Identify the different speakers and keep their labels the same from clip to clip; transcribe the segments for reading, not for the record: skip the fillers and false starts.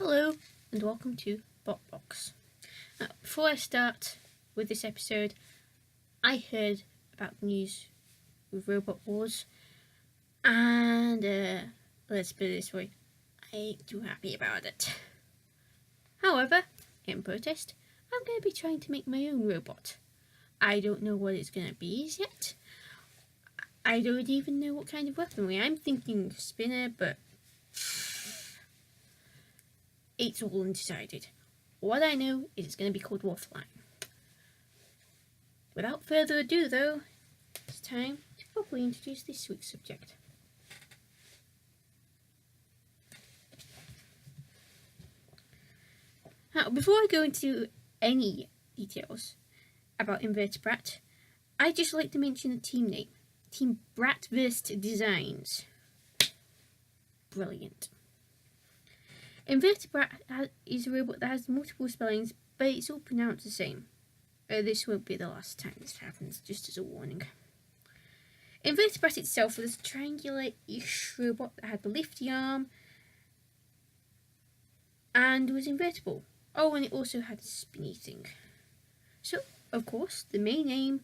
Speaker 1: Hello and welcome to BotBox. Now, before I start with this episode, I heard about the news with Robot Wars, and let's put it this way, I ain't too happy about it. However, in protest, I'm going to be trying to make my own robot. I don't know what it's going to be as yet. I don't even know what kind of weaponry. I'm thinking spinner, but it's all undecided. What I know is it's going to be called Waffleline. Without further ado though, it's time to properly introduce this week's subject. Now, before I go into any details about Invertabrat, I'd just like to mention the team name. Team Bratwurst Designs. Brilliant. Invertabrat is a robot that has multiple spellings, but it's all pronounced the same. This won't be the last time this happens, just as a warning. Invertabrat itself was a triangular-ish robot that had the lifty arm and was invertible. Oh, and it also had a spinny thing. So, of course, the main aim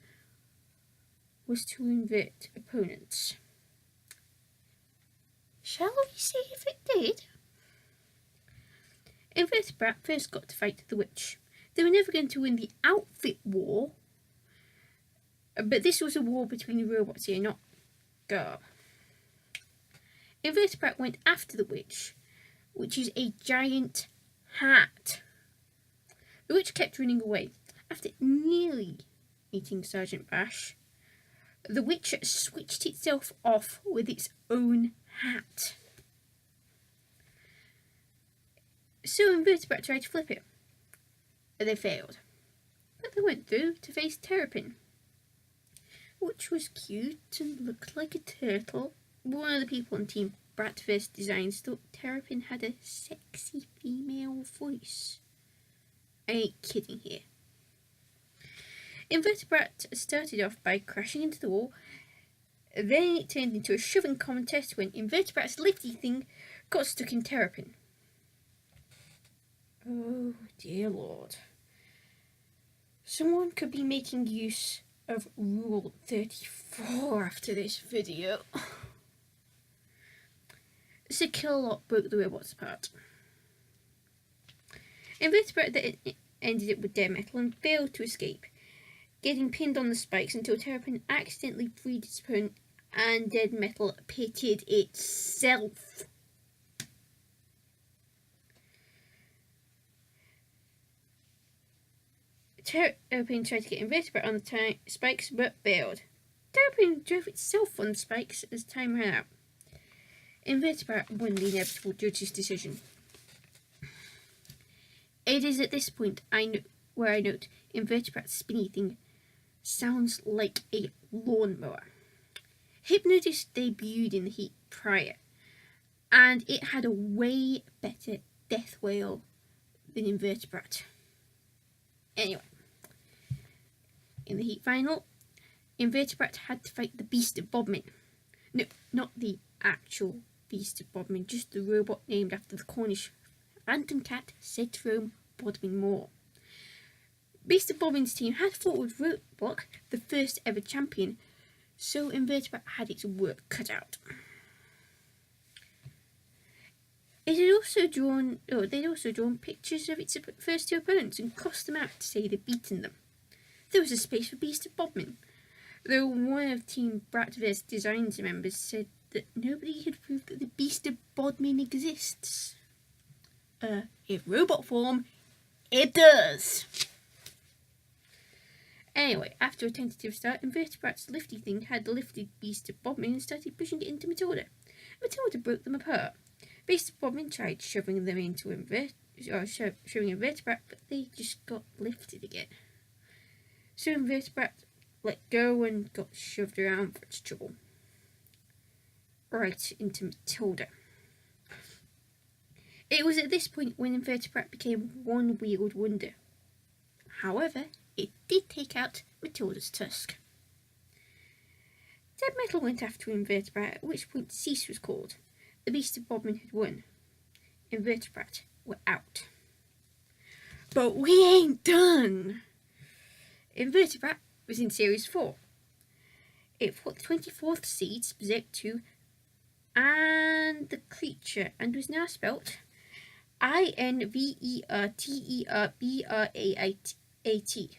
Speaker 1: was to invert opponents. Shall we see if it did? Invertabrat first got to fight the witch. They were never going to win the outfit war, but this was a war between the robots here, not Garb. Invertabrat went after the witch, which is a giant hat. The witch kept running away. After nearly meeting Sergeant Bash, the witch switched itself off with its own hat. So Invertabrat tried to flip it. They failed. But they went through to face Terrapin, which was cute and looked like a turtle. One of the people on Team Bratwurst Designs thought Terrapin had a sexy female voice. I ain't kidding here. Invertabrat started off by crashing into the wall. Then it turned into a shoving contest when Invertabrat's lifty thing got stuck in Terrapin. Oh dear Lord. Someone could be making use of Rule 34 after this video. The kill lot broke the robots apart. Invertabrat ended it with dead metal and failed to escape, getting pinned on the spikes until Terrapin accidentally freed its opponent and dead metal pitted itself. Terrapin tried to get Invertabrat on the spikes but failed. Terrapin drove itself on the spikes as time ran out. Invertabrat won the inevitable judge's decision. It is at this point where I note Invertabrat's spinny thing sounds like a lawnmower. Hypno-Dsic debuted in the heat prior, and it had a way better death wail than Invertabrat. Anyway, in the heat final, Invertabrat had to fight the Beast of Bodmin. No, not the actual Beast of Bodmin, just the robot named after the Cornish phantom cat said to roam Bodmin Moor. Beast of Bodmin's team had fought with Roadblock, the first ever champion, so Invertabrat had its work cut out. They'd also drawn pictures of its first two opponents and crossed them out to say they'd beaten them. There was a space for Beast of Bodmin, though one of Team Bratwurst Designs members said that nobody had proved that the Beast of Bodmin exists. In robot form, it does! Anyway, after a tentative start, Invertabrat's lifty thing had lifted Beast of Bodmin and started pushing it into Matilda. Matilda broke them apart. Beast of Bodmin tried shoving them into shoving Invertabrat, but they just got lifted again. So Invertabrat let go and got shoved around for its trouble. Right into Matilda. It was at this point when Invertabrat became one-wheeled wonder. However, it did take out Matilda's tusk. Dead metal went after Invertabrat, at which point cease was called. The Beast of Bodmin had won. Invertabrat were out. But we ain't done. Invertabrat was in Series 4. It fought the 24th seeds, Berserk 2, and the creature, and was now spelt Inverterbrat.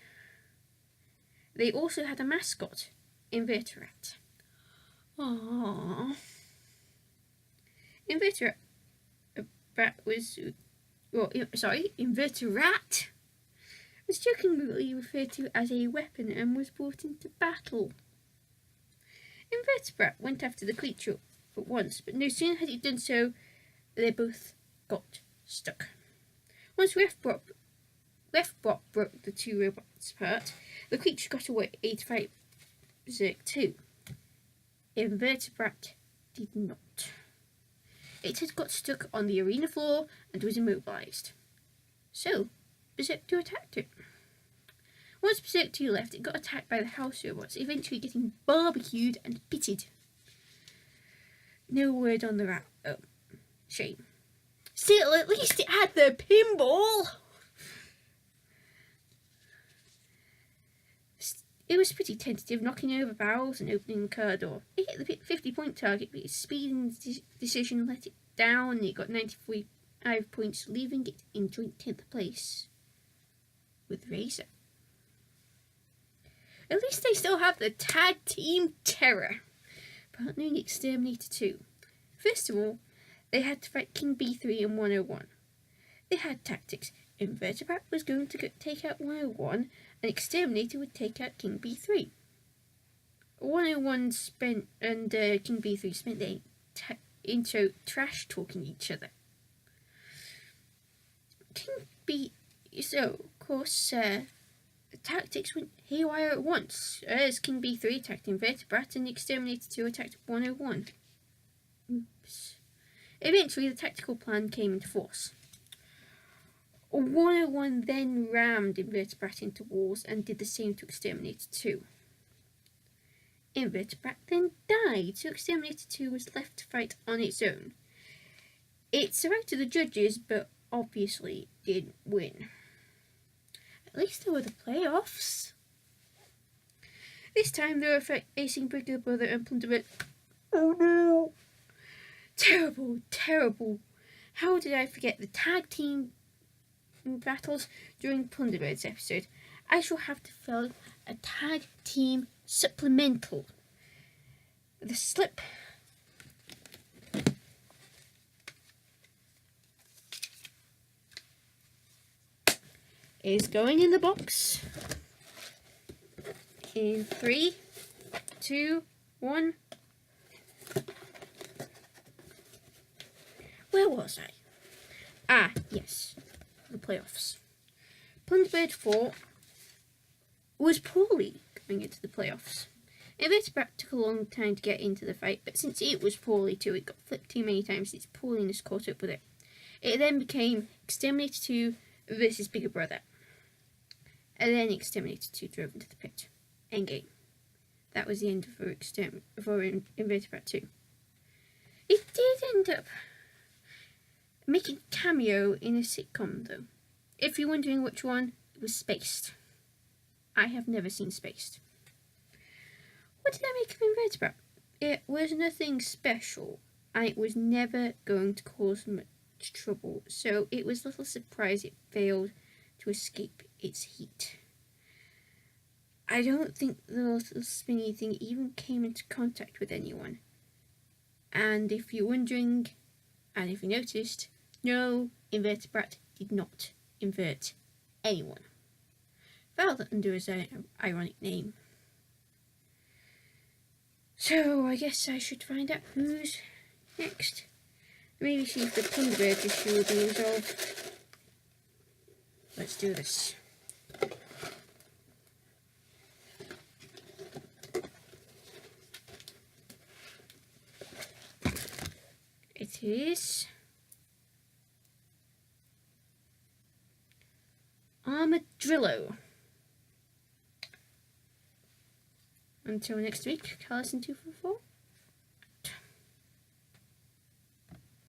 Speaker 1: They also had a mascot, Invertabrat. Aww. Invertabrat was jokingly referred to as a weapon and was brought into battle. Invertabrat went after the creature at once, but no sooner had it done so, they both got stuck. Once Refbot broke the two robots apart, the creature got away to fight Berserk 2. Invertabrat did not. It had got stuck on the arena floor and was immobilised. So, Berserk 2 attacked it. Once Berserk 2 left, it got attacked by the house robots, eventually getting barbecued and pitted. No word on the rat. Oh, shame. Still, at least it had the pinball! It was pretty tentative, knocking over barrels and opening the car door. It hit the 50-point target, but its speed and decision let it down, and it got 95 points, leaving it in joint 10th place with Razor. At least they still have the Tag Team Terror, partnering Exterminator 2. First of all, they had to fight King B3 and 101. They had tactics. Invertabrat was going to take out 101, and Exterminator would take out King B3. 101 and King B3 spent their intro trash talking each other. So of course, the tactics went haywire at once, as King B3 attacked Invertabrat and Exterminator 2 attacked 101. Oops. Eventually, the tactical plan came into force. 101 then rammed Invertabrat into walls and did the same to Exterminator 2. Invertabrat then died, so Exterminator 2 was left to fight on its own. It survived the judges, but obviously didn't win. At least there were the playoffs. This time they were facing Bigger Brother and Plunderbird. Oh no! Terrible, terrible. How did I forget the tag team battles during Plunderbird's episode? I shall have to fill a tag team supplemental. The slip is going in the box in 3, 2, 1. Where was I? Ah, yes, the playoffs. Plunderbird 4 was poorly going into the playoffs. Invertabrat took a long time to get into the fight, but since it was poorly too, it got flipped too many times, its poorliness caught up with it. It then became Exterminator 2 versus Bigger Brother. And then Exterminator 2 drove into the pit. Endgame. That was the end for Invertabrat 2. It did end up making a cameo in a sitcom, though. If you're wondering which one, it was Spaced. I have never seen Spaced. What did I make of Invertabrat? It was nothing special, and it was never going to cause much trouble, so it was little surprise it failed to escape its heat. I don't think the little spinny thing even came into contact with anyone. And if you're wondering, and if you noticed, no, Invertabrat did not invert anyone. Filed under his ironic name. So I guess I should find out who's next. Maybe see if the Plunderbird issue will be resolved. Let's do this. It is Armadillo. Until next week, Callison 244.